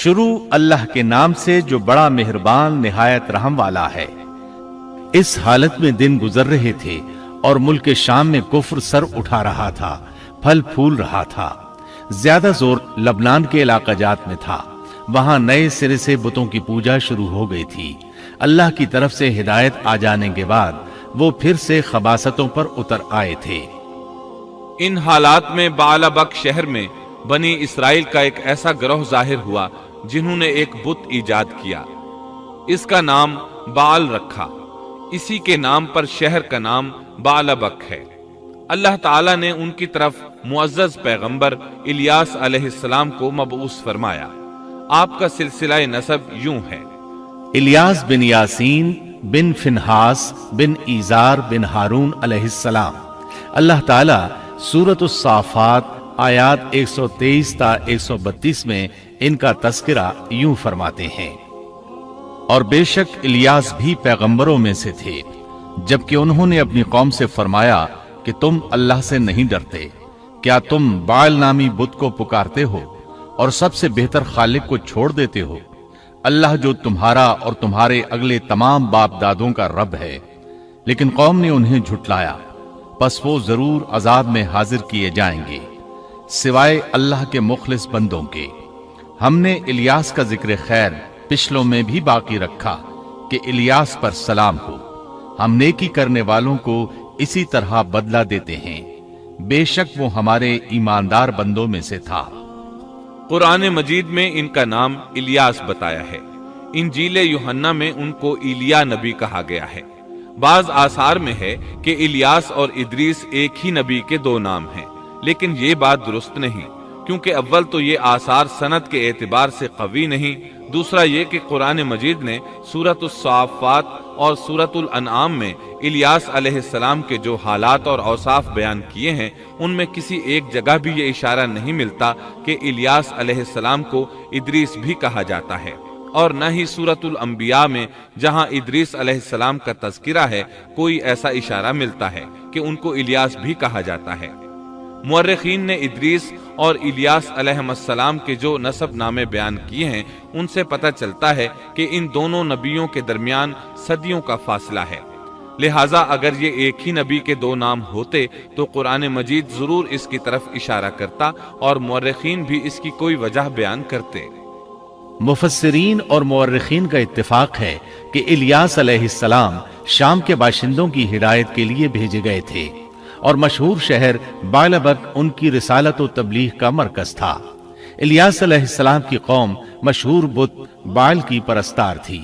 شروع اللہ کے نام سے جو بڑا مہربان نہایت رحم والا ہے۔ اس حالت میں دن گزر رہے تھے اور ملک شام میں کفر سر اٹھا رہا تھا، پھل پھول رہا تھا۔ زیادہ زور لبنان کے علاقہ جات میں تھا، وہاں نئے سرے سے بتوں کی پوجا شروع ہو گئی تھی۔ اللہ کی طرف سے ہدایت آ جانے کے بعد وہ پھر سے خباثتوں پر اتر آئے تھے۔ ان حالات میں بعلبک شہر میں بنی اسرائیل کا ایک ایسا گروہ ظاہر ہوا جنہوں نے ایک بت ایجاد کیا، اس کا نام بعل رکھا۔ اسی کے نام پر شہر کا نام بعلبک ہے۔ اللہ تعالیٰ نے ان کی طرف معزز پیغمبر الیاس علیہ السلام کو مبعوث فرمایا۔ آپ کا سلسلہ نسب یوں ہے: الیاس بن یاسین بن فنحاس بن ایزار بن ہارون علیہ السلام۔ اللہ تعالیٰ سورۃ الصافات آیات 123 تا 132 میں ان کا تذکرہ یوں فرماتے ہیں: اور بے شک الیاس بھی پیغمبروں میں سے تھے، جبکہ انہوں نے اپنی قوم سے فرمایا کہ تم اللہ سے نہیں ڈرتے، کیا تم بعل نامی بت کو پکارتے ہو اور سب سے بہتر خالق کو چھوڑ دیتے ہو، اللہ جو تمہارا اور تمہارے اگلے تمام باپ دادوں کا رب ہے۔ لیکن قوم نے انہیں جھٹلایا، پس وہ ضرور عذاب میں حاضر کیے جائیں گے، سوائے اللہ کے مخلص بندوں کے۔ ہم نے الیاس کا ذکر خیر پچھلوں میں بھی باقی رکھا کہ الیاس پر سلام ہو، ہم نیکی کرنے والوں کو اسی طرح بدلہ دیتے ہیں، بے شک وہ ہمارے ایماندار بندوں میں سے تھا۔ قرآن مجید میں ان کا نام الیاس بتایا ہے۔ انجیل یوحنا میں ان کو ایلیا نبی کہا گیا ہے۔ بعض آثار میں ہے کہ الیاس اور ادریس ایک ہی نبی کے دو نام ہیں، لیکن یہ بات درست نہیں، کیونکہ اول تو یہ آثار سند کے اعتبار سے قوی نہیں، دوسرا یہ کہ قرآن مجید نے سورۃ الصافات اور سورۃ الانعام میں الیاس علیہ السلام کے جو حالات اور اوصاف بیان کیے ہیں ان میں کسی ایک جگہ بھی یہ اشارہ نہیں ملتا کہ الیاس علیہ السلام کو ادریس بھی کہا جاتا ہے، اور نہ ہی سورۃ الانبیاء میں جہاں ادریس علیہ السلام کا تذکرہ ہے کوئی ایسا اشارہ ملتا ہے کہ ان کو الیاس بھی کہا جاتا ہے۔ مورخین نے ادریس اور الیاس علیہ السلام کے جو نسب نامے بیان کیے ہیں ان سے پتہ چلتا ہے کہ ان دونوں نبیوں کے درمیان صدیوں کا فاصلہ ہے، لہٰذا اگر یہ ایک ہی نبی کے دو نام ہوتے تو قرآن مجید ضرور اس کی طرف اشارہ کرتا اور مورخین بھی اس کی کوئی وجہ بیان کرتے۔ مفسرین اور مورخین کا اتفاق ہے کہ الیاس علیہ السلام شام کے باشندوں کی ہدایت کے لیے بھیجے گئے تھے، اور مشہور شہر بعلبک ان کی رسالت و تبلیغ کا مرکز تھا۔ الیاس علیہ السلام کی قوم مشہور بت بعل کی پرستار تھی۔